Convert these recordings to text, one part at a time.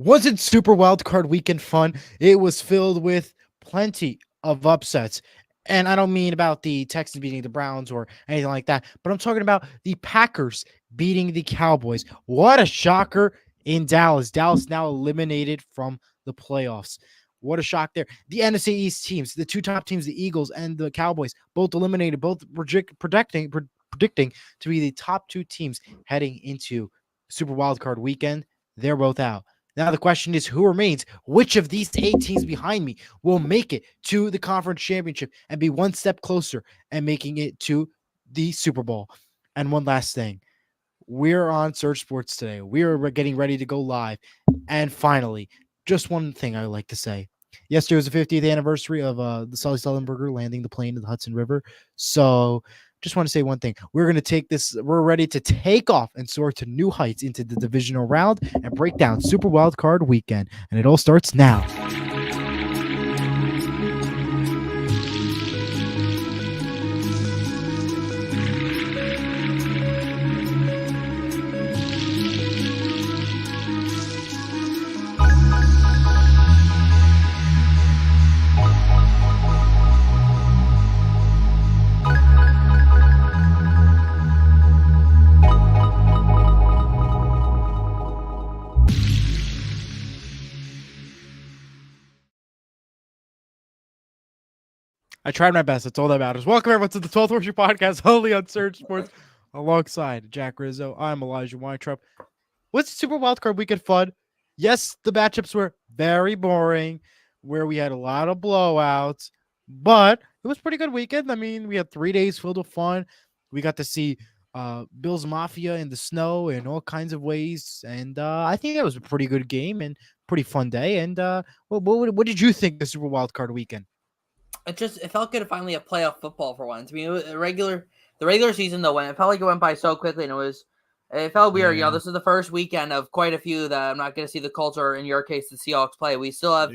Wasn't Super Wildcard Weekend fun? It was filled with plenty of upsets. And I don't mean about the Texans beating the Browns or anything like that, but I'm talking about the Packers beating the Cowboys. What a shocker in Dallas. Dallas now eliminated from the playoffs. What a shock there. The NFC East teams, the two top teams, the Eagles and the Cowboys, both eliminated, both predicting to be the top two teams heading into Super Wildcard Weekend. They're both out. Now the question is who remains? Which of these 8 teams behind me will make it to the conference championship and be one step closer and making it to the Super Bowl? And one last thing. We're on Surge Sports today. We are getting ready to go live. And finally, just one thing I would like to say. Yesterday was the 50th anniversary of the Sully Sullenberger landing the plane in the Hudson River. So just want to say one thing. We're going to take this. We're ready to take off and soar to new heights into the divisional round and break down Super Wild Card Weekend. And it all starts now. I tried my best. That's all that matters. Welcome everyone to the 12th Horseshoe Podcast, only on Surge Sports, alongside Jack Rizzo. I'm Elijah Weintraub. Was Super Wildcard Weekend fun? Yes, the matchups were very boring, where we had a lot of blowouts, but it was a pretty good weekend. I mean, we had 3 days filled with fun. We got to see Bills Mafia in the snow in all kinds of ways, and I think it was a pretty good game and pretty fun day. And what did you think of the Super Wildcard Weekend? It felt good to finally have playoff football for once. I mean, it was the regular season though, it felt like it went by so quickly, and it felt weird. Yeah. This is the first weekend of quite a few that I'm not going to see the Colts or, in your case, the Seahawks play. We still have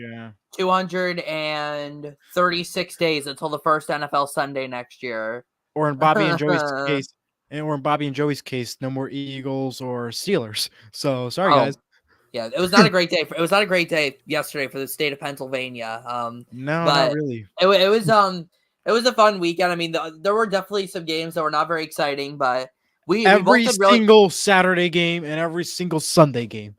236 days until the first NFL Sunday next year. Or in Bobby and Joey's case, no more Eagles or Steelers. So sorry, guys. Yeah, it was not a great day. It was not a great day yesterday for the state of Pennsylvania. No, but not really. It was a fun weekend. I mean, there were definitely some games that were not very exciting, but every single Saturday game and every single Sunday game.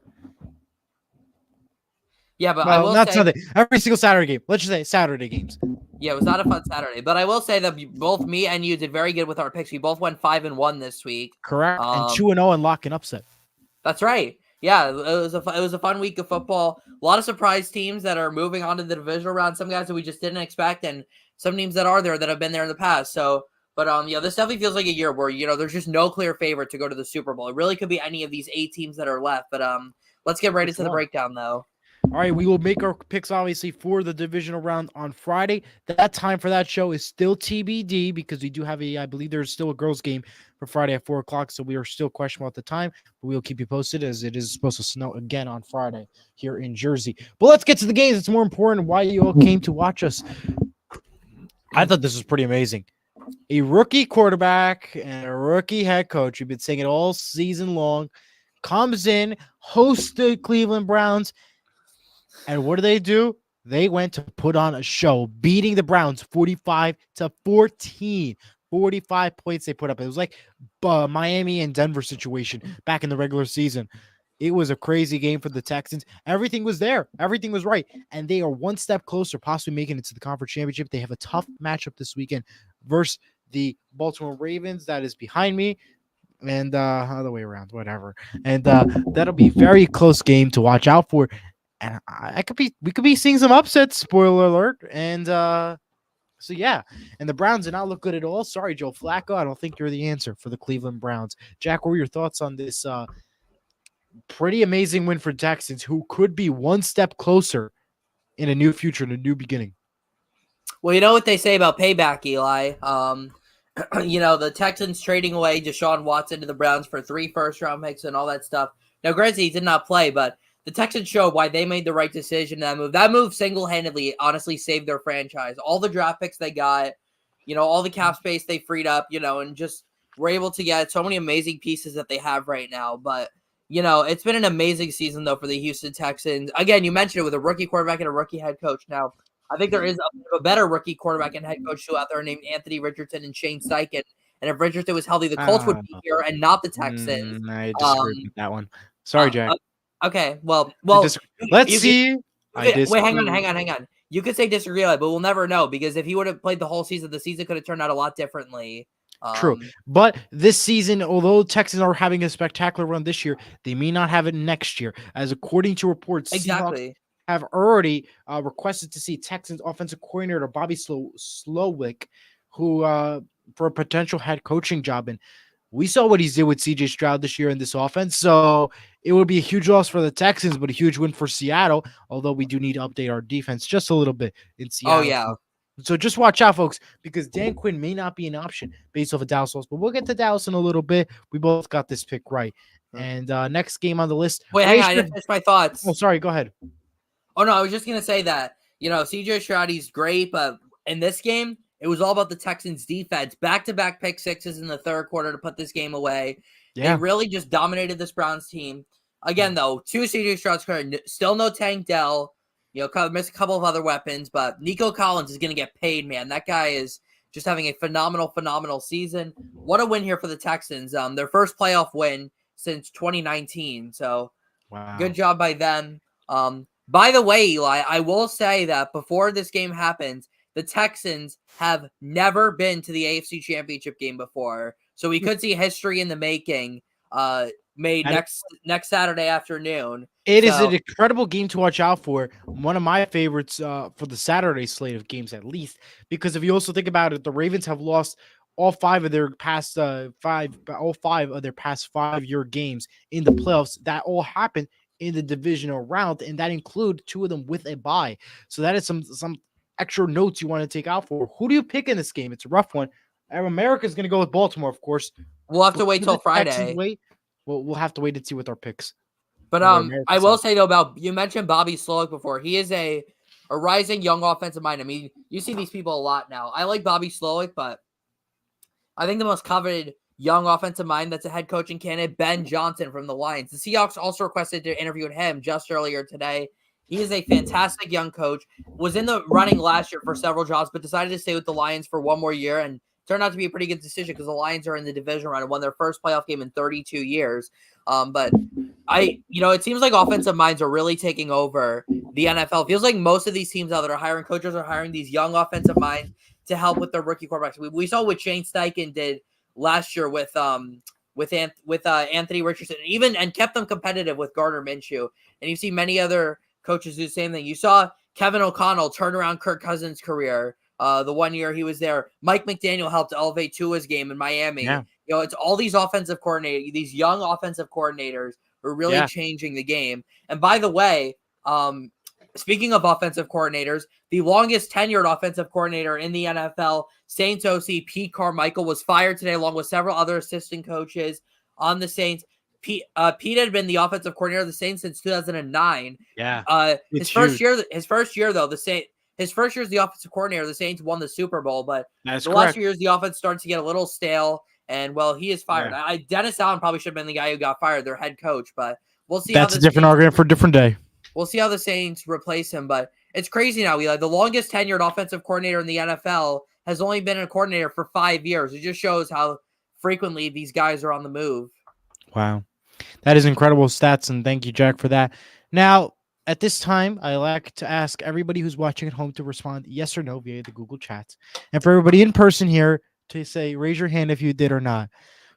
Yeah, but I will not say, Sunday. Every single Saturday game. Let's just say Saturday games. Yeah, it was not a fun Saturday, but I will say that both me and you did very good with our picks. We both went 5-1 this week. Correct, and 2-0 and lock an upset. That's right. Yeah, it was a fun week of football. A lot of surprise teams that are moving on to the divisional round. Some guys that we just didn't expect, and some teams that are there that have been there in the past. So, but this definitely feels like a year where there's just no clear favorite to go to the Super Bowl. It really could be any of these 8 teams that are left. But let's get right into the breakdown though. All right, we will make our picks, obviously, for the divisional round on Friday. That time for that show is still TBD because we do have I believe there's still a girls' game for Friday at 4 o'clock, so we are still questionable at the time, but we'll keep you posted as it is supposed to snow again on Friday here in Jersey. But let's get to the games. It's more important why you all came to watch us. I thought this was pretty amazing. A rookie quarterback and a rookie head coach, we've been saying it all season long, comes in, hosts the Cleveland Browns, and what do? They went to put on a show, beating the Browns 45-14. 45 points they put up. It was like Miami and Denver situation back in the regular season. It was a crazy game for the Texans. Everything was there. Everything was right. And they are one step closer, possibly making it to the conference championship. They have a tough matchup this weekend versus the Baltimore Ravens that is behind me. And other way around, whatever. And that'll be a very close game to watch out for. And we could be seeing some upsets, spoiler alert. And so yeah, and the Browns did not look good at all. Sorry, Joe Flacco. I don't think you're the answer for the Cleveland Browns. Jack, what were your thoughts on this pretty amazing win for Texans, who could be one step closer in a new future, in a new beginning? Well, you know what they say about payback, Eli. The Texans trading away Deshaun Watson to the Browns for 3 first-round picks and all that stuff. Now, granted, he did not play, but the Texans showed why they made the right decision. That move single-handedly, honestly, saved their franchise. All the draft picks they got, all the cap space they freed up, and just were able to get so many amazing pieces that they have right now. But, it's been an amazing season though for the Houston Texans. Again, you mentioned it with a rookie quarterback and a rookie head coach. Now, I think there is a better rookie quarterback and head coach out there named Anthony Richardson and Shane Steichen. And if Richardson was healthy, the Colts would Uh, be here and not the Texans. I disagree Um, with that one. Sorry, Jack. okay, well, I dis- Let's you see. I wait, hang disagree. on. You could say disagree, but we'll never know because if he would have played the whole season, the season could have turned out a lot differently. True. But this season, although Texans are having a spectacular run this year, they may not have it next year. As according to reports, Seahawks Exactly. have already requested to see Texans offensive coordinator Bobby Slowick, who for a potential head coaching job. And we saw what he did with CJ Stroud this year in this offense. So it would be a huge loss for the Texans, but a huge win for Seattle. Although we do need to update our defense just a little bit in Seattle. Oh, yeah. So just watch out, folks, because Dan Quinn may not be an option based off of Dallas loss. But we'll get to Dallas in a little bit. We both got this pick right. And next game on the list. Wait, hang on. I didn't finish my thoughts. Oh, sorry. Go ahead. Oh, no. I was just going to say that, CJ Stroud, he's great. But in this game, it was all about the Texans' defense. Back-to-back pick sixes in the third quarter to put this game away. Yeah. They really just dominated this Browns team. Again, though, two CJ Stroud's credit, still no Tank Dell. Missed a couple of other weapons, but Nico Collins is going to get paid, man. That guy is just having a phenomenal season. What a win here for the Texans. Their first playoff win since 2019. So Good job by them. By the way, Eli, I will say that before this game happens, the Texans have never been to the AFC Championship game before. So we could see history in the making made next Saturday afternoon. It is an incredible game to watch out for. One of my favorites for the Saturday slate of games, at least, because if you also think about it, the Ravens have lost all five of their past 5-year games in the playoffs. That all happened in the divisional round, and that include two of them with a bye. So that is some extra notes you want to take out for. Who do you pick in this game? It's a rough one. America's going to go with Baltimore, of course. We'll have to wait till Friday. We'll have to wait and see with our picks. But I will say though you mentioned Bobby Slowick before. He is a rising young offensive mind. I mean, you see these people a lot now. I like Bobby Slowick, but I think the most coveted young offensive mind that's a head coaching candidate, Ben Johnson from the Lions. The Seahawks also requested to interview him just earlier today. He is a fantastic young coach. Was in the running last year for several jobs, but decided to stay with the Lions for one more year and turned out to be a pretty good decision because the Lions are in the division round and won their first playoff game in 32 years. But it seems like offensive minds are really taking over the NFL. It feels like most of these teams out that are hiring coaches are hiring these young offensive minds to help with their rookie quarterbacks. We saw what Shane Steichen did last year with Anthony Richardson, and kept them competitive with Gardner Minshew. And you see many other coaches do the same thing. You saw Kevin O'Connell turn around Kirk Cousins' career. The 1 year he was there. Mike McDaniel helped elevate Tua's game in Miami. Yeah. It's all these offensive coordinators, these young offensive coordinators who are really changing the game. And by the way, speaking of offensive coordinators, the longest tenured offensive coordinator in the NFL, Saints OC Pete Carmichael, was fired today along with several other assistant coaches on the Saints. Pete had been the offensive coordinator of the Saints since 2009. Yeah. His first year though, his first year as the offensive coordinator, the Saints won the Super Bowl, but last few years, the offense started to get a little stale, and, he is fired. Yeah. Dennis Allen probably should have been the guy who got fired, their head coach, but we'll see. That's a different argument for a different day. We'll see how the Saints replace him, but it's crazy now, Eli. The longest tenured offensive coordinator in the NFL has only been a coordinator for 5 years. It just shows how frequently these guys are on the move. Wow. That is incredible stats, and thank you, Jack, for that. Now, at this time, I like to ask everybody who's watching at home to respond yes or no via the Google Chats. And for everybody in person here to say, raise your hand if you did or not.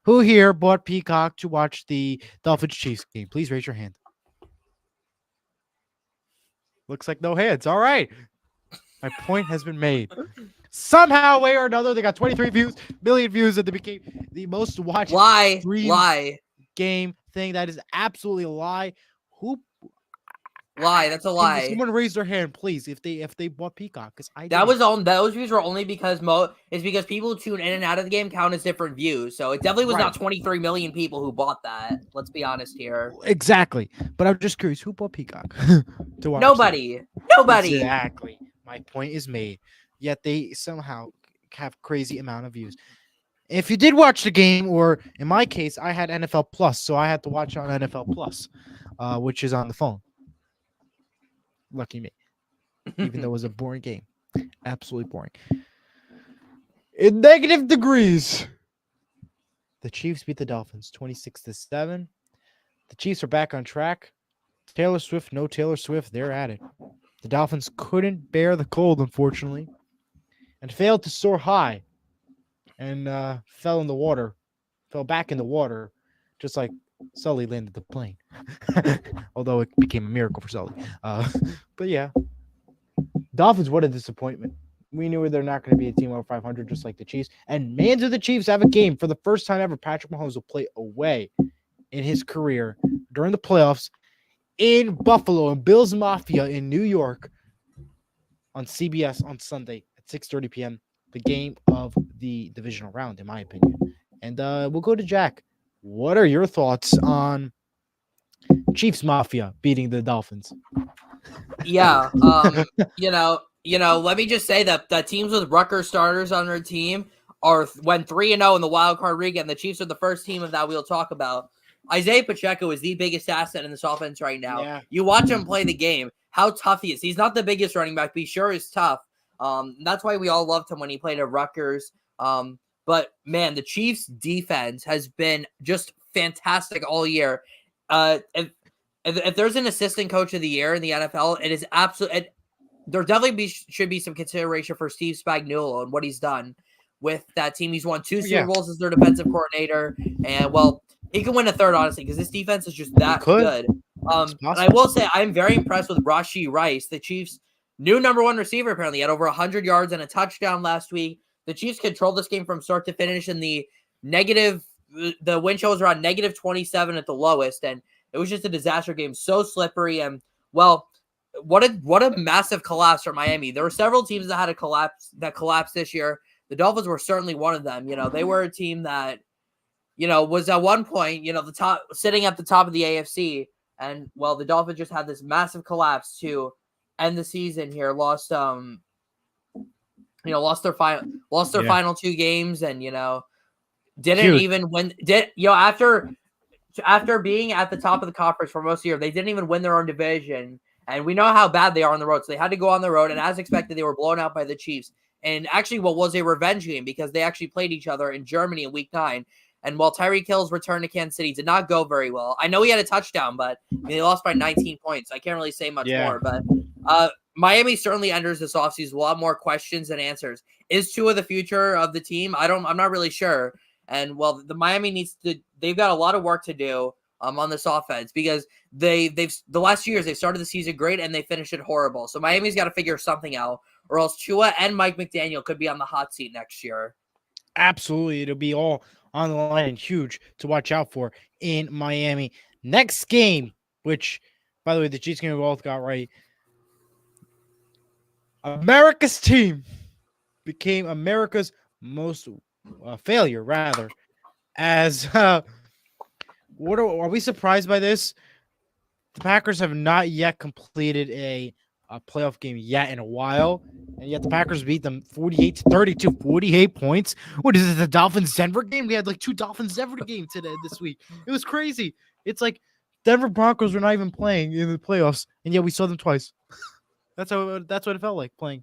Who here bought Peacock to watch the Dolphins-Chiefs game? Please raise your hand. Looks like no hands. All right. My point has been made. Somehow, way or another, they got 23 million views, and they became the most watched game thing. That is absolutely a lie. Lie. That's a lie. Someone raise their hand, please, if they bought Peacock, because those views were only because because people who tune in and out of the game count as different views. So it definitely was not 23 million people who bought that. Let's be honest here. Exactly. But I'm just curious, who bought Peacock to watch? Nobody. Exactly. My point is made. Yet they somehow have crazy amount of views. If you did watch the game, or in my case, I had NFL Plus, so I had to watch on NFL Plus, which is on the phone. Lucky me, even though it was a boring game. Absolutely boring. In negative degrees, the Chiefs beat the Dolphins 26-7. The Chiefs are back on track. Taylor Swift, no Taylor Swift, they're at it. The Dolphins couldn't bear the cold, unfortunately, and failed to soar high and fell in the water, fell back in the water, just like Sully landed the plane. Although it became a miracle for Sully. But yeah, Dolphins, what a disappointment. We knew they're not going to be a team over 500, just like the Chiefs. And man, do the Chiefs have a game for the first time ever. Patrick Mahomes will play away in his career during the playoffs in Buffalo and Bills Mafia in New York on CBS on Sunday at 6:30 p.m. The game of the divisional round, in my opinion. And we'll go to Jack. What are your thoughts on Chiefs Mafia beating the Dolphins? Yeah. Let me just say that teams with Rutgers starters on their team went 3-0 in the wild card weekend. The Chiefs are the first team of that we'll talk about. Isaiah Pacheco is the biggest asset in this offense right now. Yeah. You watch him play the game, how tough he is. He's not the biggest running back, but he sure is tough. That's why we all loved him when he played at Rutgers. But man, the Chiefs defense has been just fantastic all year. If there's an assistant coach of the year in the NFL, it is absolutely. There definitely should be some consideration for Steve Spagnuolo and what he's done with that team. He's won 2 Super Bowls as their defensive coordinator, and he can win a third, honestly, because this defense is just that good. And I will say I'm very impressed with Rashee Rice, the Chiefs' new number 1 receiver. Apparently, he had over 100 yards and a touchdown last week. The Chiefs controlled this game from start to finish in the negative. The wind chill was around negative 27 at the lowest, and it was just a disaster game. So slippery, and what a massive collapse for Miami. There were several teams that had a collapsed this year. The Dolphins were certainly one of them. They were a team that was at one point, sitting at the top of the AFC. And the Dolphins just had this massive collapse to end the season here. Lost their final 2 games, and didn't even win. After being at the top of the conference for most of the year, they didn't even win their own division. And we know how bad they are on the road. So they had to go on the road. And as expected, they were blown out by the Chiefs. And actually, what was a revenge game, because they actually played each other in Germany in week 9. And while Tyreek Hill's return to Kansas City did not go very well, I know he had a touchdown, but they lost by 19 points. I can't really say much more. But Miami certainly enters this offseason with a lot more questions than answers. Is Tua the future of the team? I'm not really sure. And the Miami they've got a lot of work to do on this offense, because they've the last 2 years they've started the season great and they finished it horrible. So Miami's got to figure something out, or else Tua and Mike McDaniel could be on the hot seat next year. Absolutely, it'll be all on the line and huge to watch out for in Miami. Next game, which, by the way, the Chiefs game we both got right. America's team became America's most failure, rather. As are we surprised by this? The Packers have not yet completed a playoff game yet in a while, and yet the Packers beat them 48-32, 48 points. What is it, the Dolphins-Denver game? We had like 2 Dolphins-Denver games this week. It was crazy. It's like Denver Broncos were not even playing in the playoffs, and yet we saw them twice. That's what it felt like playing.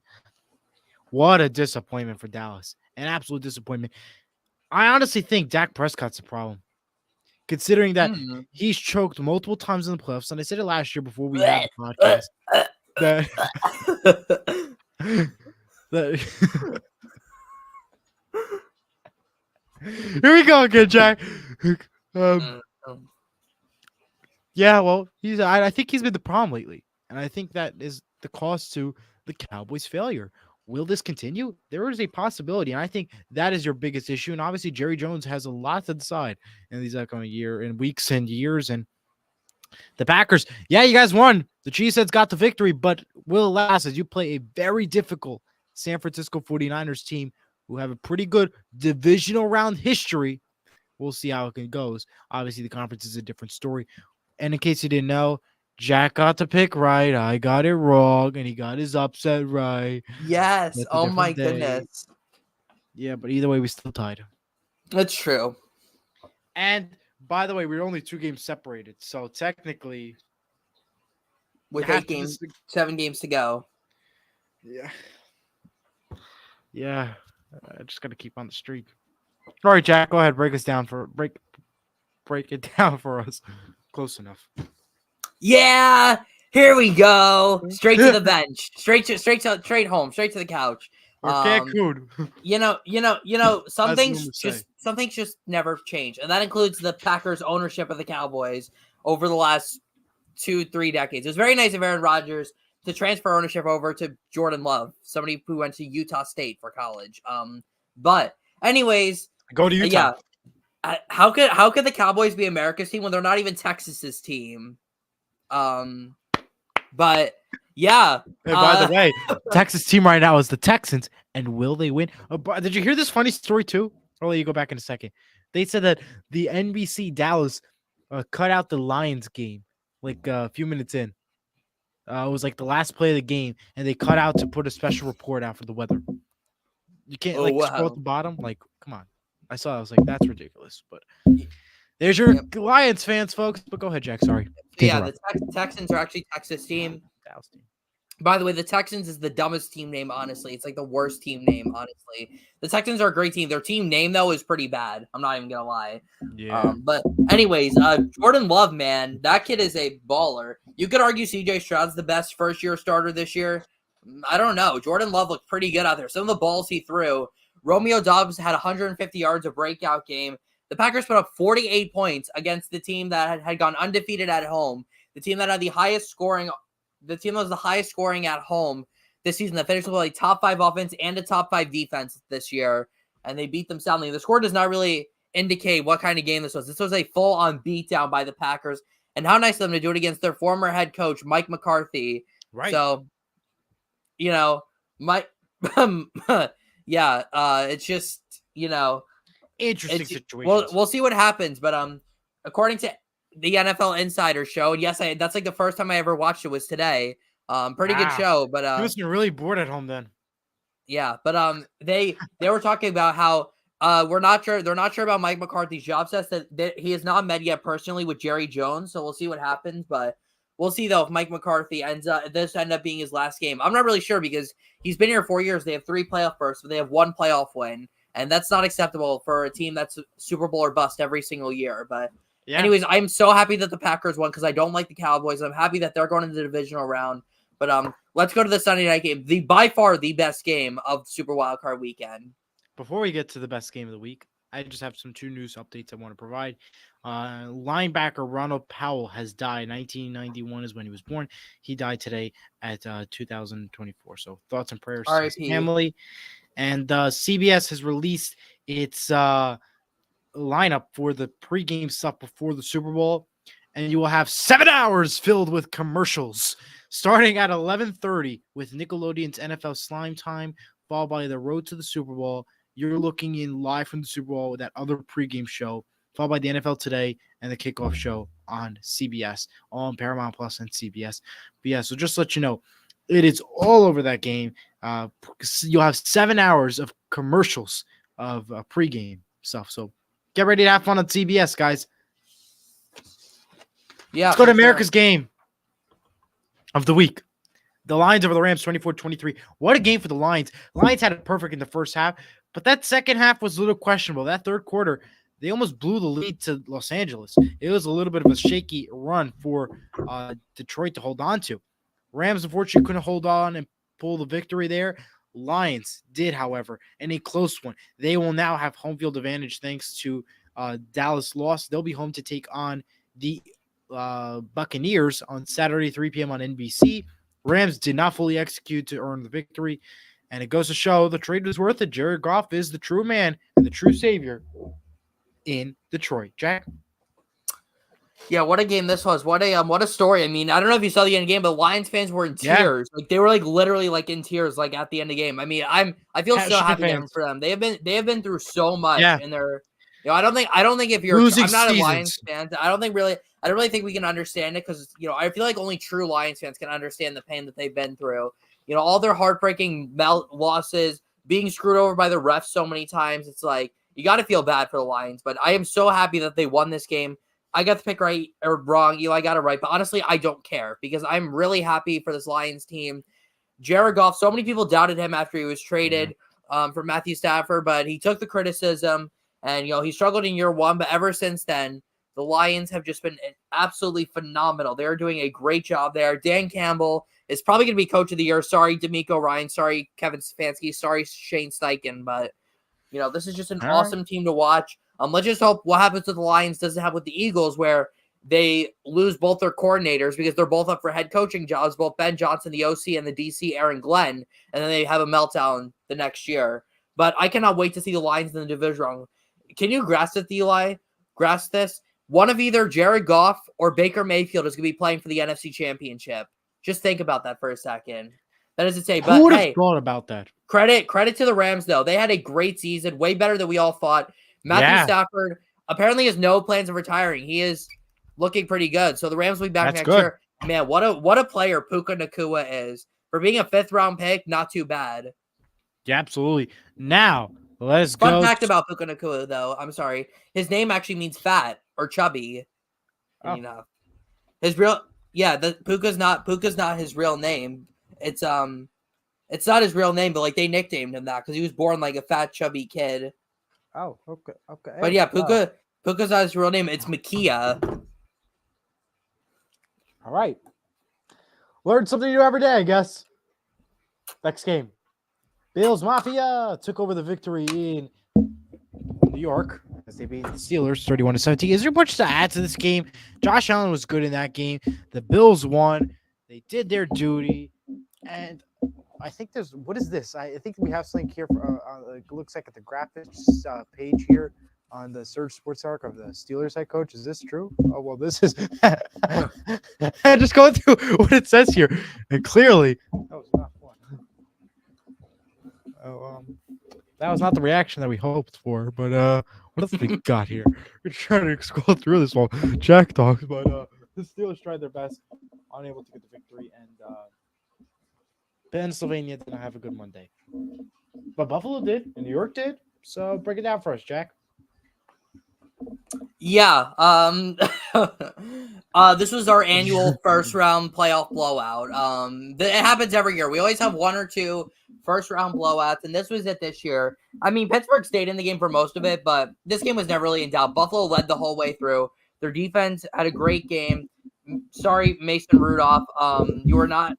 What a disappointment for Dallas. An absolute disappointment. I honestly think Dak Prescott's the problem, considering that he's choked multiple times in the playoffs. And I said it last year before we had the podcast. Here we go again, Jack. Yeah, well, I think he's been the problem lately. And I think that is the cause to the Cowboys' failure. Will this continue? There is a possibility, and I think that is your biggest issue. And obviously, Jerry Jones has a lot to decide in these upcoming weeks and years. And the Packers, you guys won. The Cheeseheads got the victory, but will it last as you play a very difficult San Francisco 49ers team who have a pretty good divisional round history? We'll see how it goes. Obviously, the conference is a different story. And in case you didn't know, Jack got the pick right. I got it wrong, and he got his upset right. Yes. Oh, my goodness. Yeah, but either way, we still tied. That's true. And by the way, we're only 2 games separated, so technically, you With have eight to games, just 7 games to go. yeah, yeah. I just gotta keep on the streak. All right, Jack, go ahead, break it down for us. Close enough. Yeah, here we go. Straight to the bench. Straight home. Straight to the couch. Or Cancun, Some as things rumors say. just never change, and that includes the Packers' ownership of the Cowboys over the last 2-3 decades. It was very nice of Aaron Rodgers to transfer ownership over to Jordan Love, somebody who went to Utah State for college. But anyways, Go to Utah. yeah. How could the Cowboys be America's team when they're not even Texas's team? But yeah. And by the way, Texas team right now is the Texans, and will they win? Did you hear this funny story too? I'll let you go back in a second. They said that the NBC Dallas cut out the Lions game like a few minutes in. It was like the last play of the game, and they cut out to put a special report out for the weather. You can't Oh scroll at wow. the bottom. Like, come on. I saw. I was like, that's ridiculous. But there's your Lions fans, folks. But go ahead, Jack. Sorry. Yeah, the Texans are actually Texas team. Dallas team. By the way, the Texans is the dumbest team name, honestly. It's like the worst team name, honestly. The Texans are a great team. Their team name, though, is pretty bad. I'm not even going to lie. Yeah. But anyways, Jordan Love, man, that kid is a baller. You could argue CJ Stroud's the best first-year starter this year. I don't know. Jordan Love looked pretty good out there. Some of the balls he threw. Romeo Doubs had 150 yards, a breakout game. The Packers put up 48 points against the team that had gone undefeated at home. The team that had the highest scoring at home this season, that finished with a top 5 offense and a top 5 defense this year, and they beat them soundly. The score does not really indicate what kind of game this was. This was a full-on beatdown by the Packers, and how nice of them to do it against their former head coach, Mike McCarthy. Right. So, Mike, it's just, interesting situation. We'll see what happens, but according to the NFL Insider show, yes, that's like the first time I ever watched it was today. Pretty good show, but you must have been really bored at home then. Yeah, but they were talking about how they're not sure about Mike McCarthy's job sets, that he has not met yet personally with Jerry Jones, so we'll see what happens, but we'll see though if Mike McCarthy ends up being his last game. I'm not really sure because he's been here 4 years. They have 3 playoff berths, but they have 1 playoff win, and that's not acceptable for a team that's Super Bowl or bust every single year. But anyways, I'm so happy that the Packers won because I don't like the Cowboys. I'm happy that they're going into the divisional round. But let's go to the Sunday night game, by far the best game of Super Wildcard Weekend. Before we get to the best game of the week, I just have 2 news updates I want to provide. Linebacker Ronald Powell has died. 1991 is when he was born. He died today at 2024. So thoughts and prayers to his family. And CBS has released its lineup for the pregame stuff before the Super Bowl. And you will have 7 hours filled with commercials, starting at 11:30 with Nickelodeon's NFL Slime Time, followed by the Road to the Super Bowl. You're looking in live from the Super Bowl with that other pregame show, followed by the NFL Today and the kickoff show on CBS, all on Paramount Plus and CBS. But yeah, so just to let you know, it is all over that game. You'll have 7 hours of commercials of pregame stuff. So get ready to have fun on CBS, guys. Yeah, let's go to America's game of the week. The Lions over the Rams, 24-23. What a game for the Lions. Lions had it perfect in the first half, but that second half was a little questionable. That third quarter, they almost blew the lead to Los Angeles. It was a little bit of a shaky run for Detroit to hold on to. Rams, unfortunately, couldn't hold on and pull the victory there. Lions did, however, and a close one. They will now have home field advantage thanks to Dallas loss. They'll be home to take on the Buccaneers on Saturday, 3 p.m. on NBC. Rams did not fully execute to earn the victory, and it goes to show the trade was worth it. Jared Goff is the true man and the true savior in Detroit. Jack? Yeah, what a game this was. What a story. I mean, I don't know if you saw the end of the game, but Lions fans were in tears. Like they were literally in tears at the end of the game. I mean, I feel so happy for them. They have been through so much in their I don't think if you're I'm not a Lions fan. I don't really think we can understand it because I feel like only true Lions fans can understand the pain that they've been through. All their heartbreaking losses, being screwed over by the refs so many times. It's you got to feel bad for the Lions. But I am so happy that they won this game. I got the pick right or wrong. Eli got it right. But honestly, I don't care because I'm really happy for this Lions team. Jared Goff, so many people doubted him after he was traded from Matthew Stafford, but he took the criticism and, he struggled in year one. But ever since then, the Lions have just been absolutely phenomenal. They're doing a great job there. Dan Campbell is probably going to be coach of the year. Sorry, D'Amico Ryan. Sorry, Kevin Stefanski. Sorry, Shane Steichen. But, this is just an awesome team to watch. Let's just hope what happens with the Lions doesn't happen with the Eagles, where they lose both their coordinators because they're both up for head coaching jobs, both Ben Johnson, the OC, and the DC, Aaron Glenn, and then they have a meltdown the next year. But I cannot wait to see the Lions in the division round. Can you grasp it, Eli? Grasp this? One of either Jared Goff or Baker Mayfield is going to be playing for the NFC Championship. Just think about that for a second. That is to say, but who would have hey, thought about that? Credit to the Rams, though. They had a great season, way better than we all thought. Matthew Stafford apparently has no plans of retiring. He is looking pretty good. So the Rams will be back next year. Man, what a player Puka Nacua is. For being a 5th-round pick, not too bad. Yeah, absolutely. Now, let's go. Fun fact about Puka Nacua, though. I'm sorry. His name actually means fat or chubby. His Puka's not his real name. It's not his real name, but like they nicknamed him that because he was born like a fat, chubby kid. Oh, okay. But yeah, Puka's not his real name. It's Makia. All right. Learn something new every day, I guess. Next game. Bills Mafia took over the victory in New York as they beat the Steelers 31-17. Is there much to add to this game? Josh Allen was good in that game. The Bills won. They did their duty. And I think what is this? I think we have something here. It looks like at the graphics page here on the Surge Sports Arc of the Steelers head coach. Is this true? Oh, well, this is just going through what it says here. And clearly, that was not fun. That was not the reaction that we hoped for. But what else we got here? We're trying to scroll through this while Jack talks. But the Steelers tried their best, unable to get the victory. And Pennsylvania did not have a good Monday. But Buffalo did, and New York did. So break it down for us, Jack. Yeah. This was our annual first round playoff blowout. It happens every year. We always have 1 or 2 first round blowouts, and this was it this year. I mean, Pittsburgh stayed in the game for most of it, but this game was never really in doubt. Buffalo led the whole way through. Their defense had a great game. Sorry, Mason Rudolph. You were not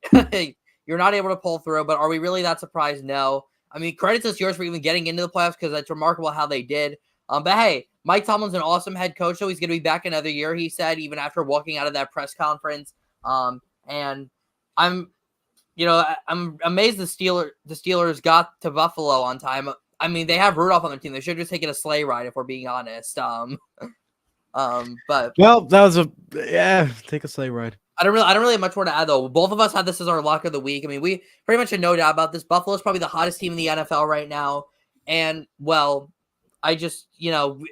you're not able to pull through, but are we really that surprised? No. I mean, credit to the Steelers for even getting into the playoffs because it's remarkable how they did. But hey, Mike Tomlin's an awesome head coach, so he's going to be back another year, he said, even after walking out of that press conference. And I'm amazed the Steelers got to Buffalo on time. I mean, they have Rudolph on their team. They should have just taken a sleigh ride, if we're being honest. But well, that was take a sleigh ride. I don't really have much more to add, though. Both of us had this as our lock of the week. I mean, we pretty much had no doubt about this. Buffalo is probably the hottest team in the NFL right now. And, well, I just, the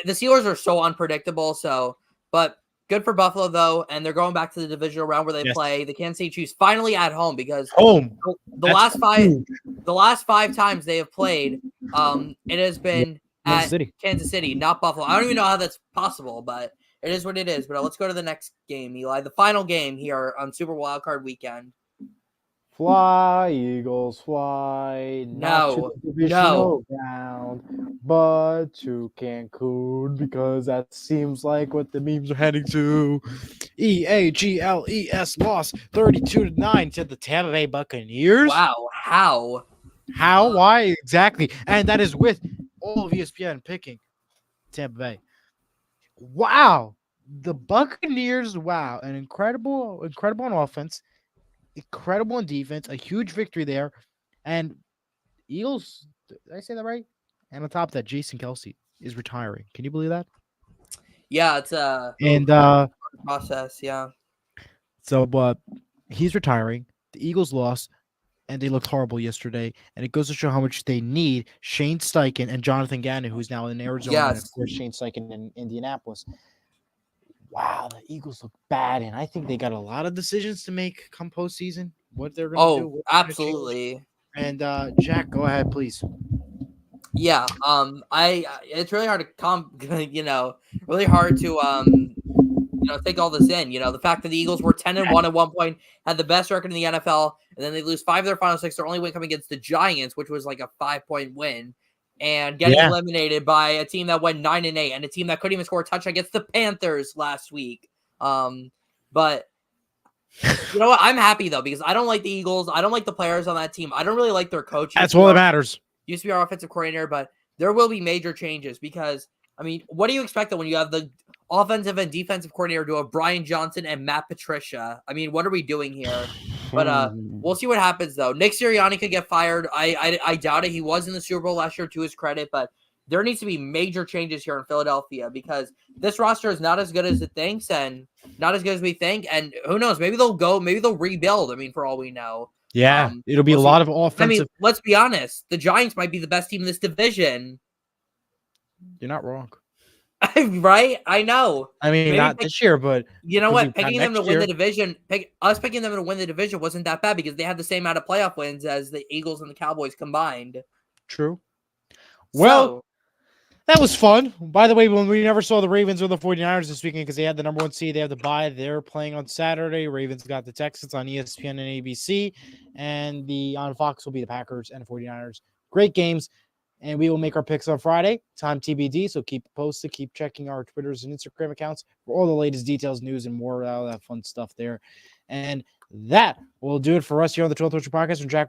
Steelers are so unpredictable. But good for Buffalo, though. And they're going back to the divisional round where they play the Kansas City Chiefs finally at home because the last five times they have played, it has been at Kansas City, not Buffalo. I don't even know how that's possible, but it is what it is. But let's go to the next game, Eli. The final game here on Super Wildcard Weekend. Fly, Eagles, fly. Not to the divisional round, but to Cancun, because that seems like what the memes are heading to. EAGLES lost 32-9 to the Tampa Bay Buccaneers. Wow, how? Why exactly? And that is with all of ESPN picking Tampa Bay. Wow, the Buccaneers. Wow, an incredible on offense. Incredible in defense, a huge victory there, and Eagles. Did I say that right? And on top of that, Jason Kelce is retiring. Can you believe that? Yeah, it's process. Yeah. So, but he's retiring. The Eagles lost, and they looked horrible yesterday. And it goes to show how much they need Shane Steichen and Jonathan Gannon, who's now in Arizona, and of course Shane Steichen in Indianapolis. Wow, the Eagles look bad, and I think they got a lot of decisions to make come postseason. What they're going to do? Absolutely. And Jack, go ahead, please. Yeah. It's really hard to really hard to take all this in. The fact that the Eagles were 10-1 at one point, had the best record in the NFL, and then they lose 5 of their final 6. Their only win coming against the Giants, which was like a 5-point win, and getting eliminated by a team that went 9-8 and a team that couldn't even score a touchdown against the Panthers last week. But you know what? I'm happy though because I don't like the Eagles. I don't like the players on that team. I don't really like their coach. That's all that matters. Used to be our offensive coordinator, but there will be major changes because what do you expect when you have the offensive and defensive coordinator do a Brian Johnson and Matt Patricia? What are we doing here? But we'll see what happens though. Nick Sirianni could get fired. I doubt it. He was in the Super Bowl last year to his credit, but there needs to be major changes here in Philadelphia because this roster is not as good as it thinks and not as good as we think. And who knows? Maybe they'll rebuild. For all we know. Yeah, it'll be a lot of offensive. Let's be honest. The Giants might be the best team in this division. You're not wrong. Right? I know. Not this year, but you know what? Picking them to win the division, picking them to win the division wasn't that bad because they had the same amount of playoff wins as the Eagles and the Cowboys combined. True. Well, that was fun. By the way, when we never saw the Ravens or the 49ers this weekend because they had the number 1 seed, they have the bye. They're playing on Saturday. Ravens got the Texans on ESPN and ABC, and on Fox will be the Packers and the 49ers. Great games, and we will make our picks on Friday. Time TBD, so keep posted. Keep checking our Twitters and Instagram accounts for all the latest details, news, and more of that fun stuff there. And that will do it for us here on the 12th Podcast from Jack.